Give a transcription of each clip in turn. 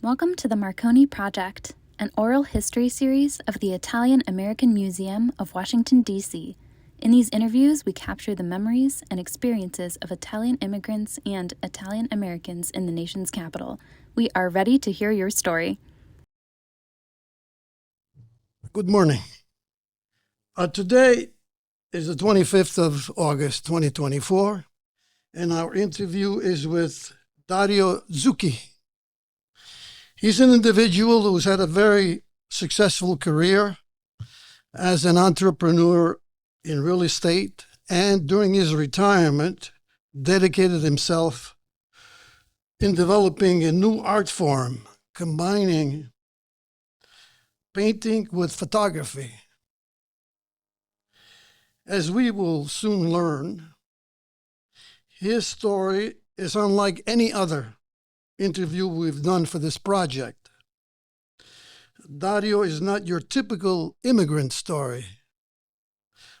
Welcome to the Marconi Project, an oral history series of the Italian American Museum of Washington, D.C. In these interviews, we capture the memories and experiences of Italian immigrants and Italian Americans in the nation's capital. We are ready to hear your story. Good morning. Today is the 25th of August, 2024, and our interview is with Dario Zucchi. He's an individual who's had a very successful career as an entrepreneur in real estate, and during his retirement, dedicated himself in developing a new art form, combining painting with photography. As we will soon learn, his story is unlike any other interview we've done for this project. Dario is not your typical immigrant story,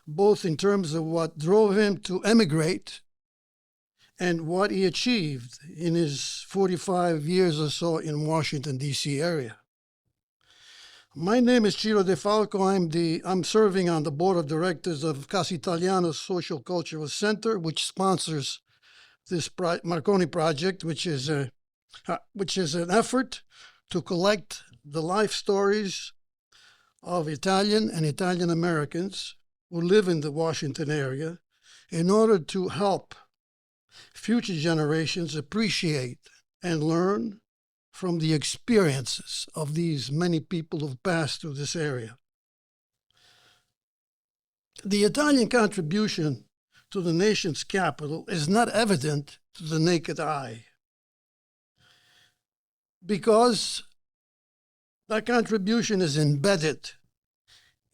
both in terms of what drove him to emigrate and what he achieved in his 45 years or so in Washington, D.C. area. My name is Ciro De Falco. I'm serving on the board of directors of Casa Italiana Social Cultural Center, which sponsors this Marconi Project, which is an effort to collect the life stories of Italian and Italian Americans who live in the Washington area in order to help future generations appreciate and learn from the experiences of these many people who've passed through this area. The Italian contribution to the nation's capital is not evident to the naked eye, because that contribution is embedded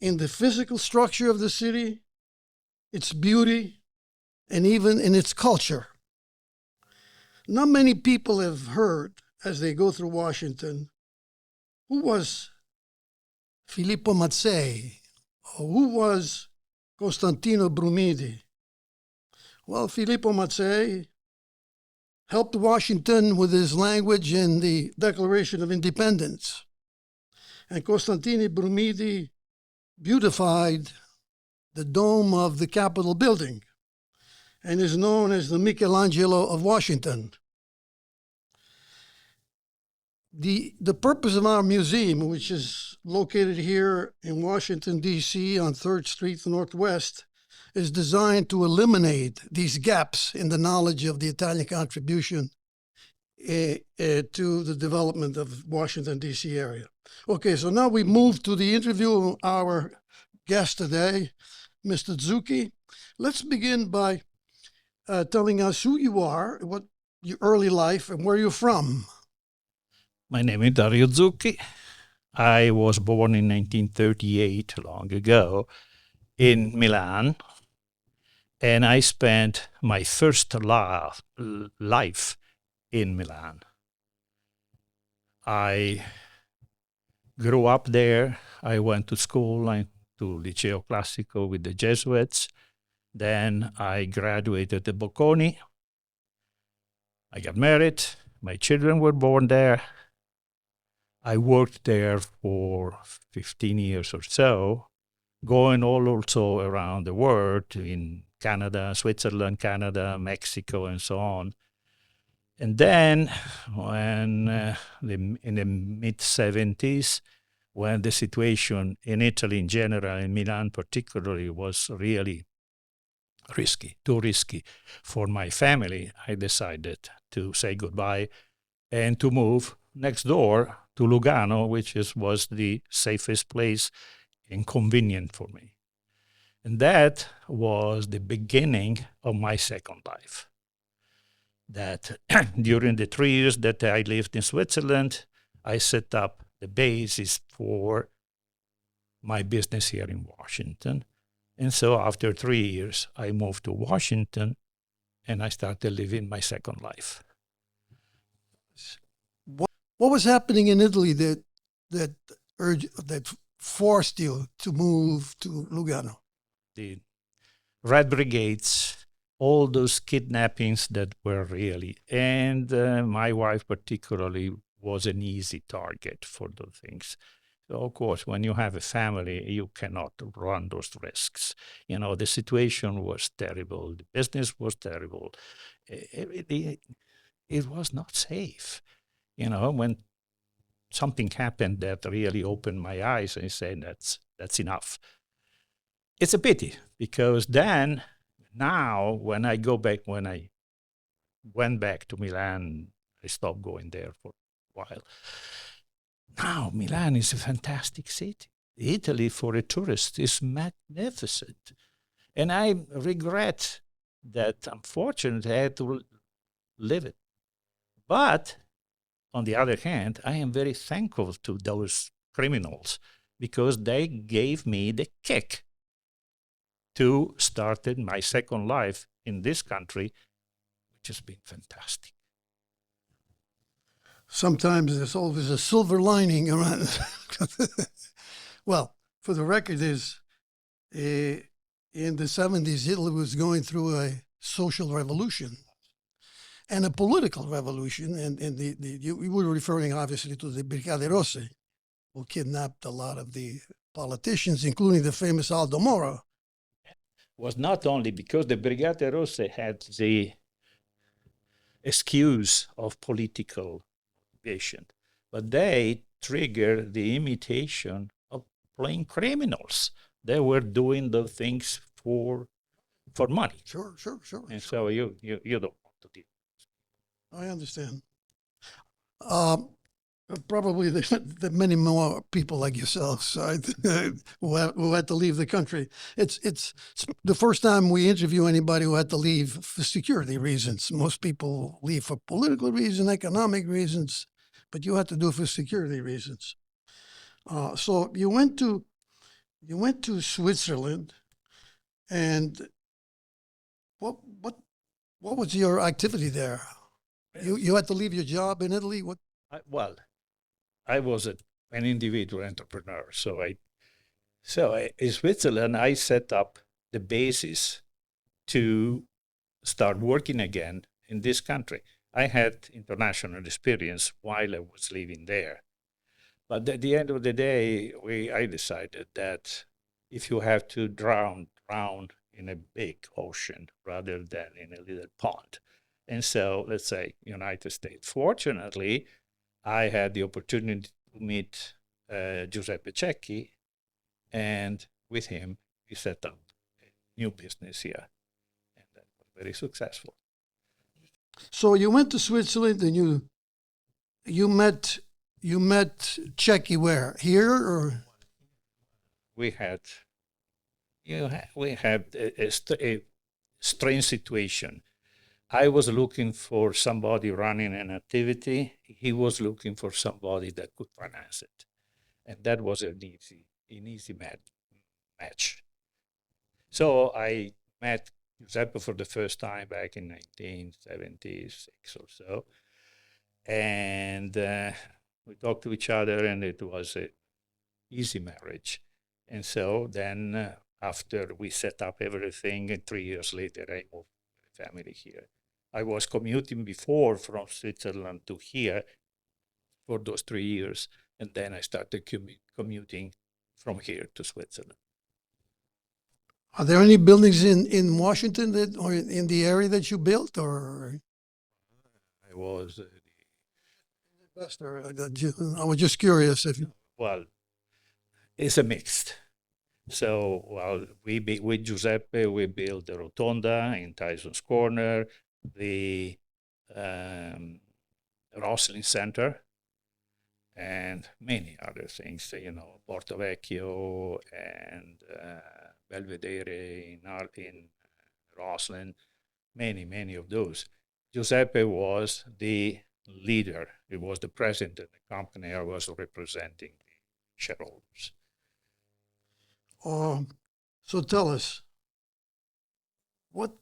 in the physical structure of the city, its beauty, and even in its culture. Not many people have heard, as they go through Washington, who was Filippo Mazzei, or who was Costantino Brumidi. Well, Filippo Mazzei helped Washington with his language in the Declaration of Independence. And Costantino Brumidi beautified the dome of the Capitol building and is known as the Michelangelo of Washington. The purpose of our museum, which is located here in Washington, D.C. on 3rd Street Northwest, is designed to eliminate these gaps in the knowledge of the Italian contribution to the development of Washington, D.C. area. Okay, so now we move to the interview of our guest today, Mr. Zucchi. Let's begin by telling us who you are, what your early life, and where you're from. My name is Dario Zucchi. I was born in 1938, long ago, in Milan. And I spent my first life in Milan. I grew up there. I went to school, to Liceo Classico with the Jesuits. Then I graduated at Bocconi. I got married. My children were born there. I worked there for 15 years or so, going all also around the world in Canada, Switzerland, Canada, Mexico, and so on. And then when in the mid-70s, when the situation in Italy in general, in Milan particularly, was really risky, too risky for my family, I decided to say goodbye and to move next door to Lugano, which was the safest place and convenient for me. And that was the beginning of my second life. That during the 3 years that I lived in Switzerland, I set up the basis for my business here in Washington. And so after 3 years, I moved to Washington and I started living my second life. What was happening in Italy that forced you to move to Lugano? The Red Brigades, all those kidnappings that were really, and my wife particularly was an easy target for those things. So of course, when you have a family, you cannot run those risks. The situation was terrible. The business was terrible. It was not safe. When something happened that really opened my eyes and said, that's enough. It's a pity because then, now, when I went back to Milan, I stopped going there for a while. Now, Milan is a fantastic city. Italy, for a tourist, is magnificent. And I regret that, unfortunately, I had to live it. But, on the other hand, I am very thankful to those criminals because they gave me the kick to start my second life in this country, which has been fantastic. Sometimes there's always a silver lining around. Well, for the record, in the 70s, Italy was going through a social revolution and a political revolution. And you were referring, obviously, to the Brigate Rosse, who kidnapped a lot of the politicians, including the famous Aldo Moro. Was not only because the Brigate Rosse had the excuse of political motivation, but they triggered the imitation of plain criminals. They were doing the things for money. Sure. And so you don't want to do. I understand. Probably the many more people like yourselves who had to leave the country. It's the first time we interview anybody who had to leave for security reasons. Most people leave for political reasons, economic reasons, but you had to do it for security reasons. So you went to Switzerland, and what was your activity there? You had to leave your job in Italy. What? I was an individual entrepreneur. So in Switzerland, I set up the basis to start working again in this country. I had international experience while I was living there. But at the end of the day, I decided that if you have to drown in a big ocean rather than in a little pond. And so, let's say, United States. Fortunately, I had the opportunity to meet Giuseppe Cecchi, and with him, we set up a new business here, and that was very successful. So you went to Switzerland, and you met Cecchi where? Here or? We had a strange situation. I was looking for somebody running an activity. He was looking for somebody that could finance it. And that was an easy match. So I met Giuseppe for the first time back in 1976 or so. And we talked to each other, and it was an easy marriage. And so then after we set up everything, and 3 years later, I moved with the family here. I was commuting before from Switzerland to here for those 3 years, and then I started commuting from here to Switzerland. Are there any buildings in Washington or in the area that you built, or? I was investor. I was just curious if. Well, it's a mixed. So, with Giuseppe, we built the Rotonda in Tyson's Corner, the Rosslyn Center, and many other things, Porto Vecchio and Belvedere in Rosslyn, many of those. Giuseppe was the leader. He was the president of the company. I was representing the shareholders. So tell us, what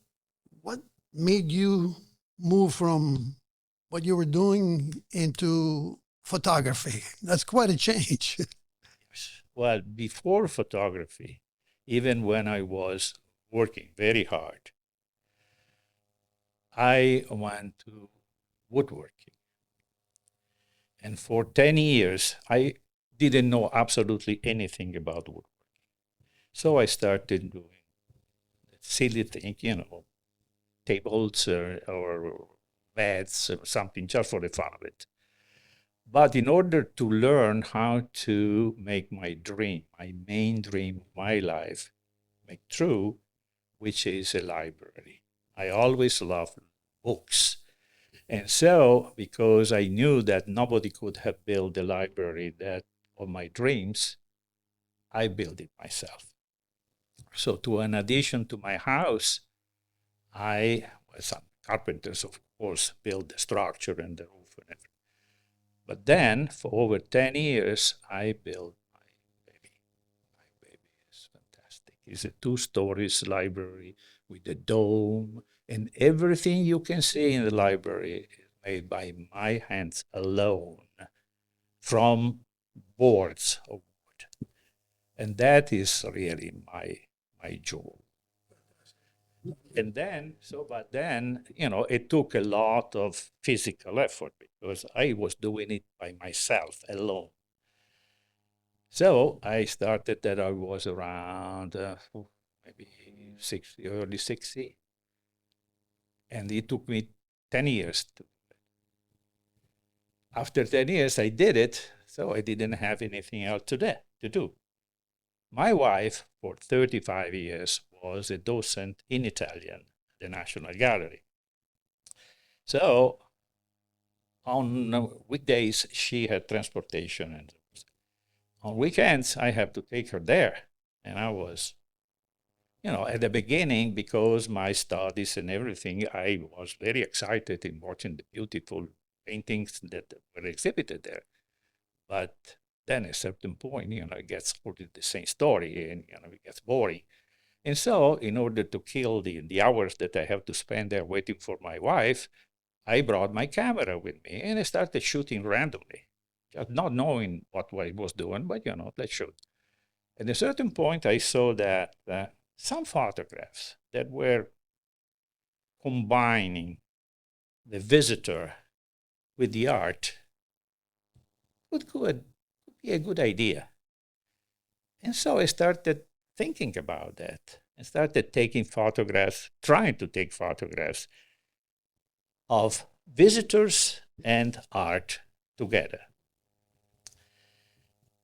made you move from what you were doing into photography? That's quite a change. Well, before photography, even when I was working very hard, I went to woodworking. And for 10 years, I didn't know absolutely anything about woodworking. So I started doing silly thing, tables or beds or something just for the fun of it. But in order to learn how to make my dream, my main dream of my life, make true, which is a library. I always loved books. And so, because I knew that nobody could have built the library that of my dreams, I built it myself. So, to an addition to my house, some carpenters, of course, built the structure and the roof and everything. But then, for over 10 years, I built my baby. My baby is fantastic. It's a 2 stories library with a dome, and everything you can see in the library is made by my hands alone, from boards of wood. And that is really my jewel. And then, but then, it took a lot of physical effort because I was doing it by myself alone. So I started that I was around maybe 60, early 60. And it took me 10 years to. After 10 years, I did it, so I didn't have anything else to do. My wife, for 35 years, was a docent in Italian at the National Gallery. So on weekdays, she had transportation, and on weekends, I have to take her there. And I was, at the beginning, because my studies and everything, I was very excited in watching the beautiful paintings that were exhibited there. But then at a certain point, it gets the same story, and it gets boring. And so, in order to kill the hours that I have to spend there waiting for my wife, I brought my camera with me, and I started shooting randomly, just not knowing what I was doing, but let's shoot. At a certain point, I saw that some photographs that were combining the visitor with the art could be a good idea. And so I started thinking about that and started taking photographs, trying to take photographs of visitors and art together.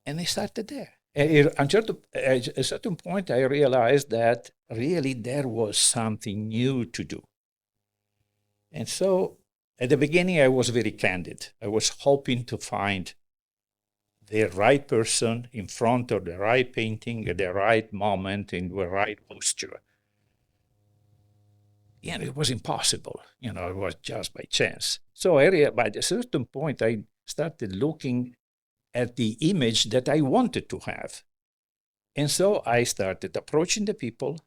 And I started there. At a certain point, I realized that really there was something new to do. And so at the beginning, I was very candid. I was hoping to find the right person in front of the right painting at the right moment in the right posture. It was impossible. It was just by chance. So by a certain point, I started looking at the image that I wanted to have. And so I started approaching the people,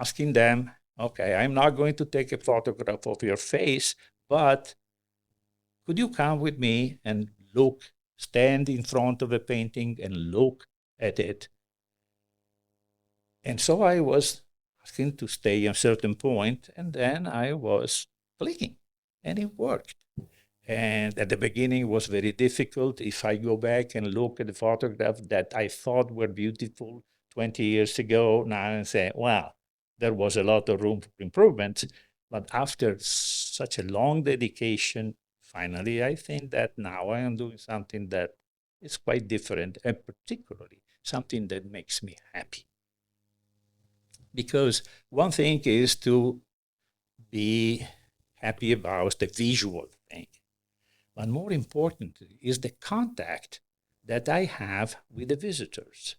asking them, okay, I'm not going to take a photograph of your face, but could you come with me and stand in front of a painting and look at it? And so I was asking to stay at a certain point, and then I was clicking, and it worked. And at the beginning, it was very difficult. If I go back and look at the photograph that I thought were beautiful 20 years ago, now I say, well, there was a lot of room for improvement. But after such a long dedication, finally, I think that now I am doing something that is quite different, and particularly something that makes me happy. Because one thing is to be happy about the visual thing. But more important is the contact that I have with the visitors.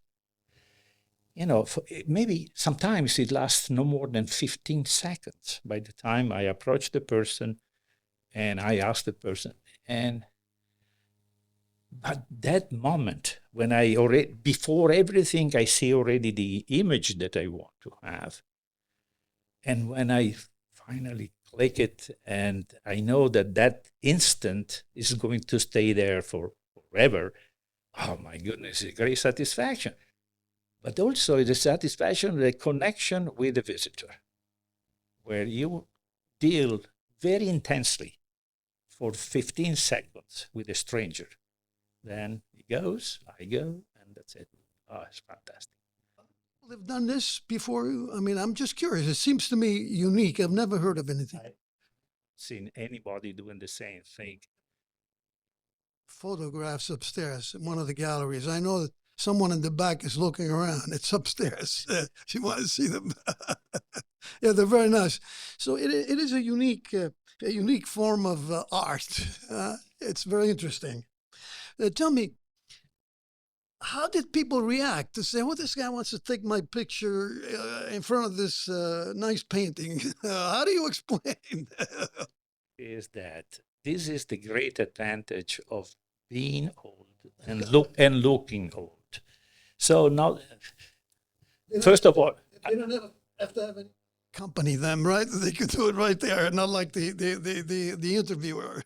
Maybe sometimes it lasts no more than 15 seconds by the time I approach the person and I ask the person. But that moment when before everything, I see already the image that I want to have. And when I finally click it, and I know that instant is going to stay there forever. Oh my goodness, it's a great satisfaction. But also the satisfaction, the connection with the visitor, where you deal very intensely for 15 seconds with a stranger. Then he goes, I go, and that's it. Oh, it's fantastic. They've done this before. I mean, I'm just curious. It seems to me unique. I've never heard of anything. I've seen anybody doing the same thing. Photographs upstairs in one of the galleries. I know that someone in the back is looking around. It's upstairs. She wants to see them. Yeah, they're very nice. So it is a unique form of art. It's very interesting. Tell me, how did people react to say, "Oh, this guy wants to take my picture in front of this nice painting"? How do you explain? Is that this is the great advantage of being old and looking old. So now, first of all, they don't have to have any company them, right? They could do it right there, not like the interviewer.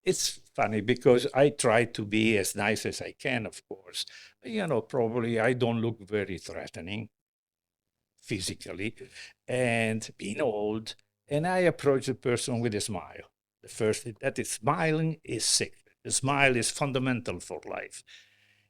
It's funny because I try to be as nice as I can, of course. Probably I don't look very threatening physically, and being old, and I approach the person with a smile. The first thing that is smiling is sacred. The smile is fundamental for life.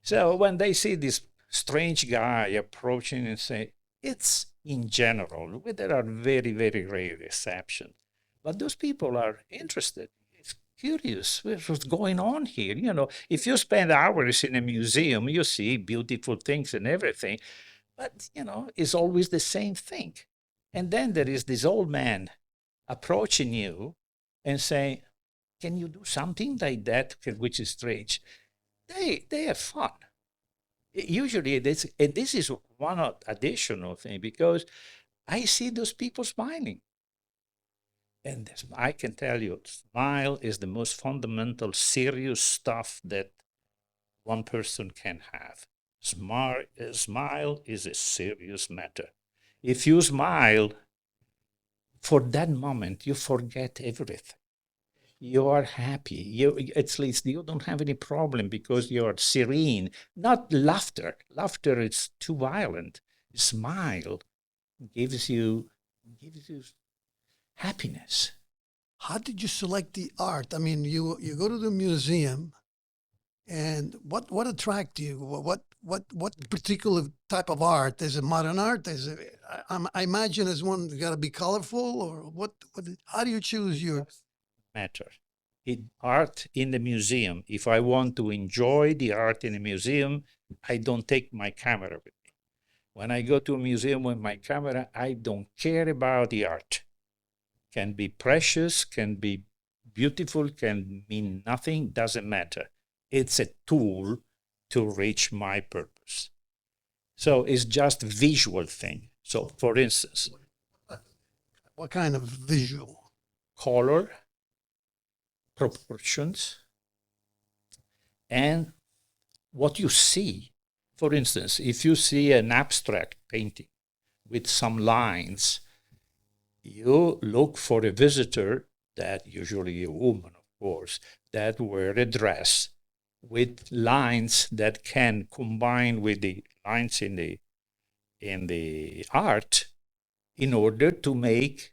So when they see this strange guy approaching and say, it's in general, there are very, very rare exceptions. But those people are interested. It's curious what's going on here. If you spend hours in a museum, you see beautiful things and everything. But, it's always the same thing. And then there is this old man approaching you and saying, can you do something like that, which is strange? They have fun. Usually, this is one additional thing, because I see those people smiling. And I can tell you, smile is the most fundamental, serious stuff that one person can have. Smile is a serious matter. If you smile, for that moment, you forget everything. You are happy. At least you don't have any problem because you are serene. Not laughter. Laughter is too violent. Smile gives you happiness. How did you select the art? I mean, you go to the museum, and what attracted you? What particular type of art? Is it modern art? I imagine it's one that's got to be colorful, or what? How do you choose your matter? Art in the museum. If I want to enjoy the art in a museum, I don't take my camera with me. When I go to a museum with my camera, I don't care about the art. Can be precious, can be beautiful, can mean nothing, doesn't matter. It's a tool to reach my purpose. So it's just a visual thing. So, for instance, what kind of visual? Color, proportions, and what you see. For instance, if you see an abstract painting with some lines, you look for a visitor, that usually a woman, of course, that wear a dress with lines that can combine with the lines in the art in order to make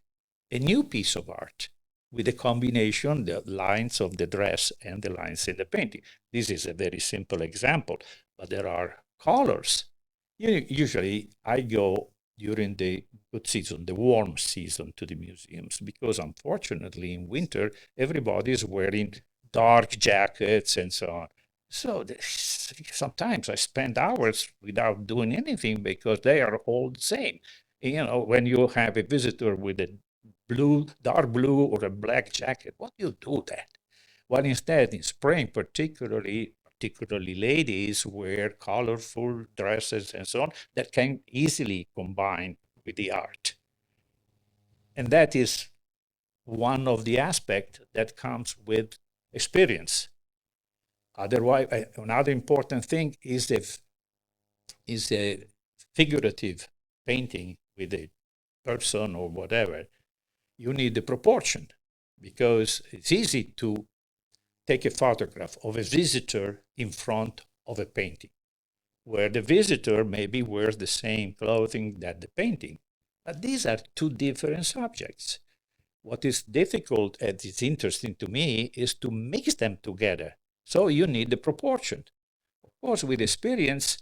a new piece of art with a combination, the lines of the dress and the lines in the painting. This is a very simple example, but there are colors. Usually I go during the good season, the warm season, to the museums, because unfortunately in winter, everybody is wearing dark jackets and so on. So sometimes I spend hours without doing anything because they are all the same. When you have a visitor with a dark blue or a black jacket, what do you do that? Well, instead, in spring, particularly ladies wear colorful dresses and so on that can easily combine with the art. And that is one of the aspects that comes with experience. Otherwise, another important thing is a figurative painting with a person or whatever. You need the proportion, because it's easy to take a photograph of a visitor in front of a painting, where the visitor maybe wears the same clothing that the painting. But these are two different subjects. What is difficult and it's interesting to me is to mix them together. So you need the proportion. Of course, with experience,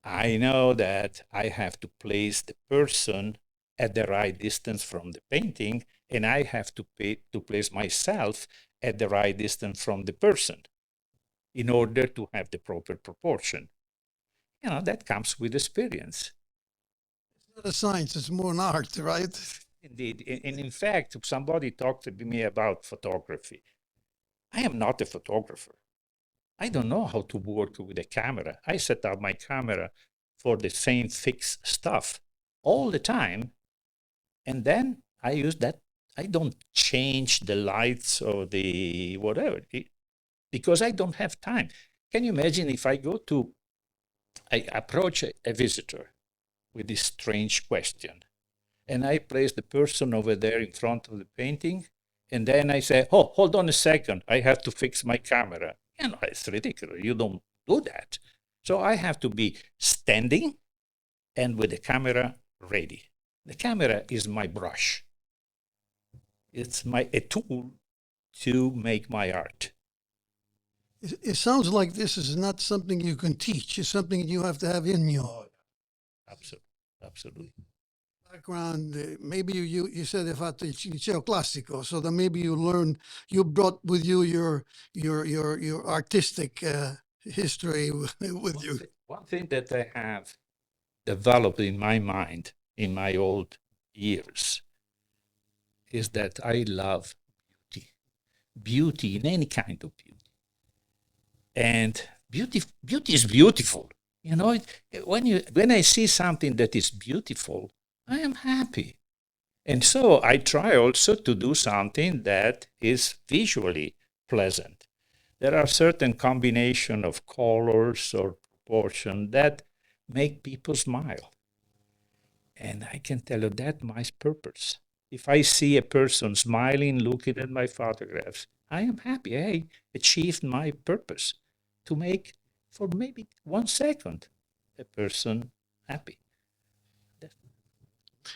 I know that I have to place the person at the right distance from the painting, and I have to place myself at the right distance from the person in order to have the proper proportion. That comes with experience. It's not a science, it's more an art, right? Indeed. And in fact, somebody talked to me about photography. I am not a photographer. I don't know how to work with a camera. I set up my camera for the same fixed stuff all the time. And then I use that. I don't change the lights or the whatever because I don't have time. Can you imagine if I approach a visitor with this strange question and I place the person over there in front of the painting and then I say, oh, hold on a second, I have to fix my camera. It's ridiculous. You don't do that. So I have to be standing and with the camera ready. The camera is my brush. It's a tool to make my art. It sounds like this is not something you can teach. It's something you have to have in you. Absolutely. Background, maybe you said hai fatto il liceo classico, so that maybe you brought with you your artistic history with you. One thing that I have developed in my mind in my old years is that I love beauty in any kind of beauty. And beauty is beautiful. When I see something that is beautiful, I am happy. And so I try also to do something that is visually pleasant. There are certain combination of colors or proportion that make people smile. And I can tell you that my purpose. If I see a person smiling, looking at my photographs, I am happy. I achieved my purpose to make, for maybe 1 second, a person happy.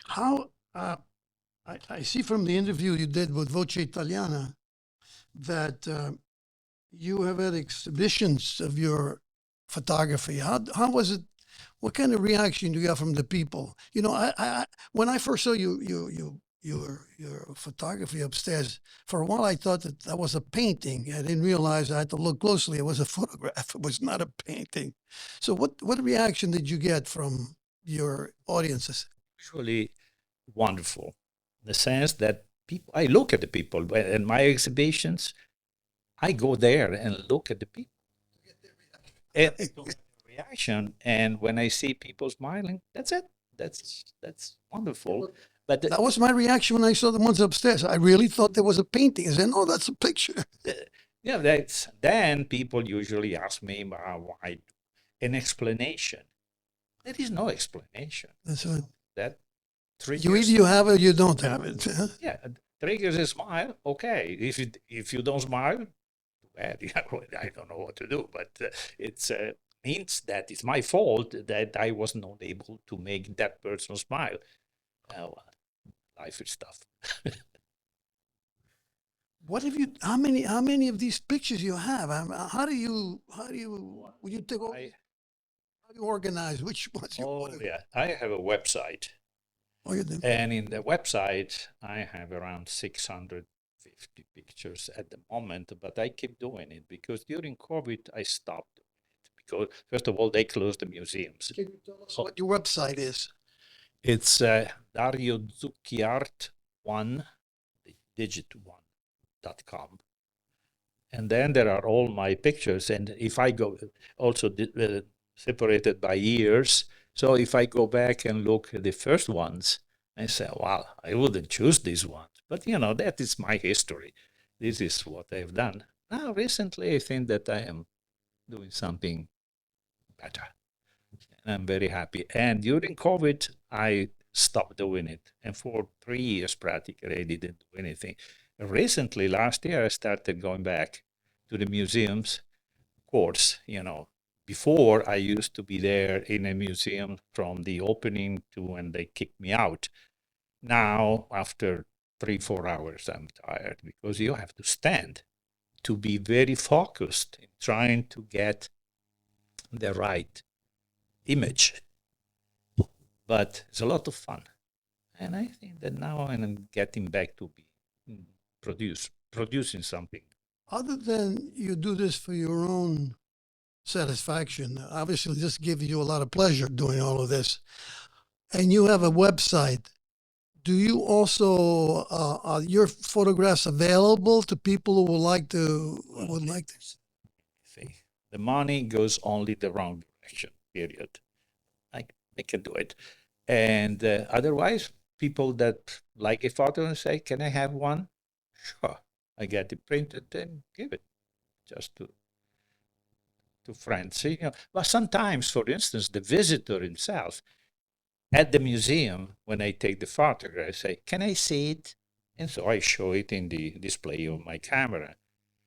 How I see from the interview you did with Voce Italiana that you have had exhibitions of your photography. How was it? What kind of reaction you got from the people? I when I first saw your photography upstairs, for a while I thought that was a painting. I didn't realize I had to look closely. It was a photograph. It was not a painting. So what reaction did you get from your audiences? Usually wonderful, in the sense that I look at the people in my exhibitions. I go there and look at the people and reaction. And when I see people smiling, that's it. That's wonderful. But that was my reaction when I saw the ones upstairs. I really thought there was a painting. I said, "No, that's a picture." Then people usually ask me why an explanation. There is no explanation. That's right. That triggers. You either you have it or you don't have it. Yeah, triggers a smile. Okay, if you don't smile, too bad. I don't know what to do. But it's means that it's my fault that I was not able to make that person smile. Life is tough. What have you? How many of these pictures you have? How do you when you take? How do you organize which ones you want? Yeah, I have a website. Oh, you do. And in the website, I have around 650 pictures at the moment, but I keep doing it because during COVID, I stopped doing it because, first of all, they closed the museums. Can you tell us what your website is? It's Dario Zucchi Art 1, the digit 1.com. And then there are all my pictures. And if I go also separated by years, so if I go back and look at the first ones, I say, well, I wouldn't choose these ones. But, that is my history. This is what I've done. Now, recently, I think that I am doing something better. And I'm very happy. And during COVID, I stopped doing it. And for 3 years, practically, I didn't do anything. Recently, last year, I started going back to the museums. Of course, before I used to be there in a museum from the opening to when they kicked me out. Now, after 3-4 hours, I'm tired because you have to stand to be very focused in trying to get the right image. But it's a lot of fun. And I think that now I'm getting back to be producing something. Other than you do this for your own satisfaction, obviously this gives you a lot of pleasure doing all of this, and you have a website. Do you also are your photographs available to people who would like to See, the money goes only the wrong direction. Period. I can do it, and otherwise, people that like a photo and say, "Can I have one?" Sure, I get it printed and give it just to friends. You know, but sometimes, for instance, the visitor himself at the museum, when I take the photograph, I say, "Can I see it?" And so I show it in the display of my camera.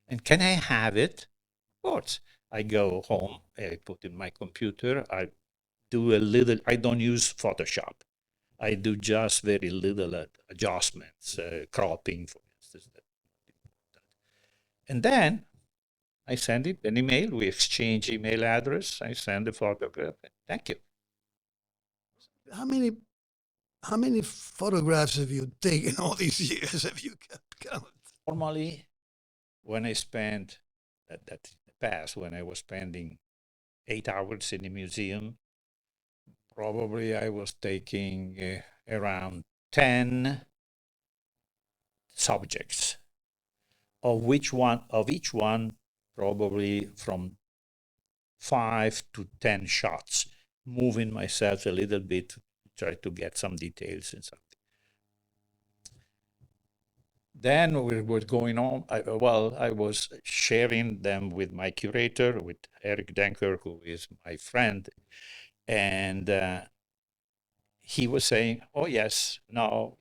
And can I have it? Of course. I go home, I put in my computer, I do a little, I don't use Photoshop. I do just very little adjustments, cropping, for instance. And then I send it an email, we exchange email address, I send the photograph, thank you. How many photographs have you taken all these years? Have you kept count? Normally, when I spend that in the past, when I was spending 8 hours in the museum, probably I was taking around 10 subjects, of each one probably from 5 to 10 shots, moving myself a little bit to try to get some details and something. Then we were going on. I was sharing them with my curator, with Eric Denker, who is my friend, and he was saying, "Oh yes, no,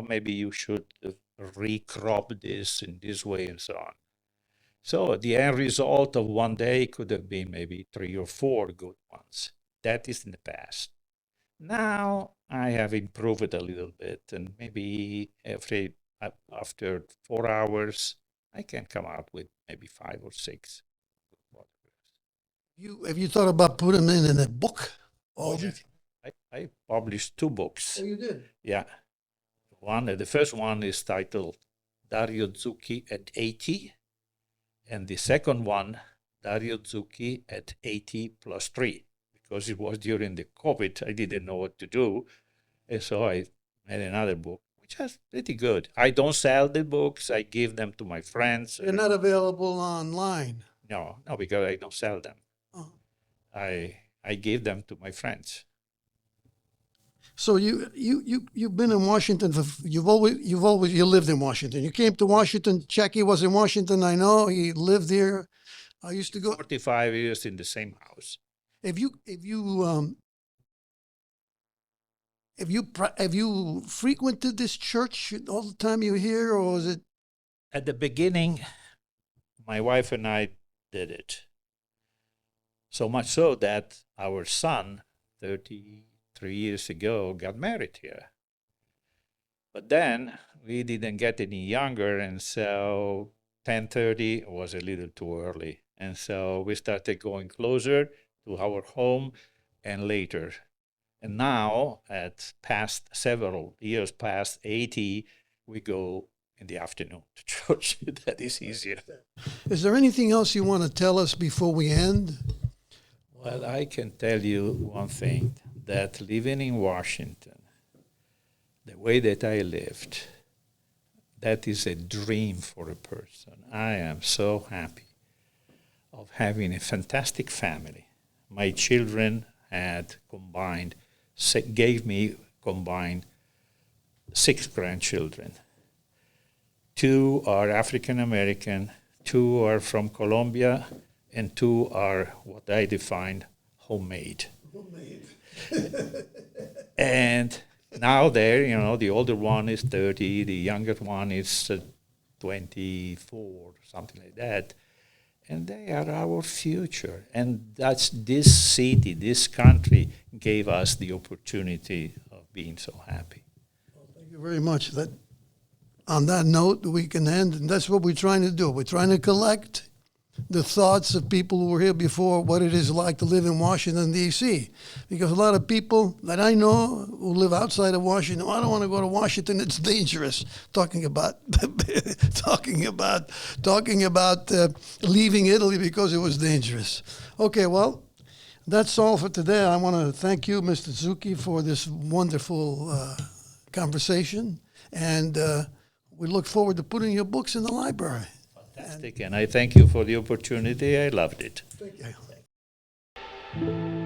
maybe you should recrop this in this way and so on." So the end result of one day could have been maybe 3 or 4 good ones. That is in the past. Now I have improved a little bit, and maybe after 4 hours, I can come out with maybe 5 or 6 good photographs. Have you thought about putting them in a book? I published 2 books. Oh, you did? Yeah. The first one is titled Dario Zucchi at 80, and the second one, Dario Zucchi at 80 plus 3, because it was during the COVID. I didn't know what to do, and so I made another book, which is pretty good. I don't sell the books. I give them to my friends. They're not available online. No, because I don't sell them. Oh. I give them to my friends. So you've been in Washington you lived in Washington. You came to Washington. Jackie was in Washington. I know he lived here. I used to go 45 years in the same house. Have you frequented this church all the time you were here, or was it? At the beginning, my wife and I did it. So much so that our son, 33 years ago, got married here. But then we didn't get any younger, and so 10:30 was a little too early. And so we started going closer to our home and later. And now, several years past 80, we go in the afternoon to church. That is easier. Is there anything else you want to tell us before we end? Well, I can tell you one thing, that living in Washington, the way that I lived, that is a dream for a person. I am so happy of having a fantastic family. My children gave me combined 6 grandchildren. 2 are African American, 2 are from Colombia, and 2 are what I defined homemade. And now the older one is 30, the younger one is 24, something like that. And they are our future. And that's this city, this country gave us the opportunity of being so happy. Well, thank you very much. on that note, we can end, and that's what we're trying to do. We're trying to collect the thoughts of people who were here before, what it is like to live in Washington, D.C. Because a lot of people that I know who live outside of Washington, I don't want to go to Washington, it's dangerous. Talking about leaving Italy because it was dangerous. Okay, well, that's all for today. I want to thank you, Mr. Zucchi, for this wonderful conversation, and we look forward to putting your books in the library. Fantastic, and I thank you for the opportunity. I loved it. Thank you.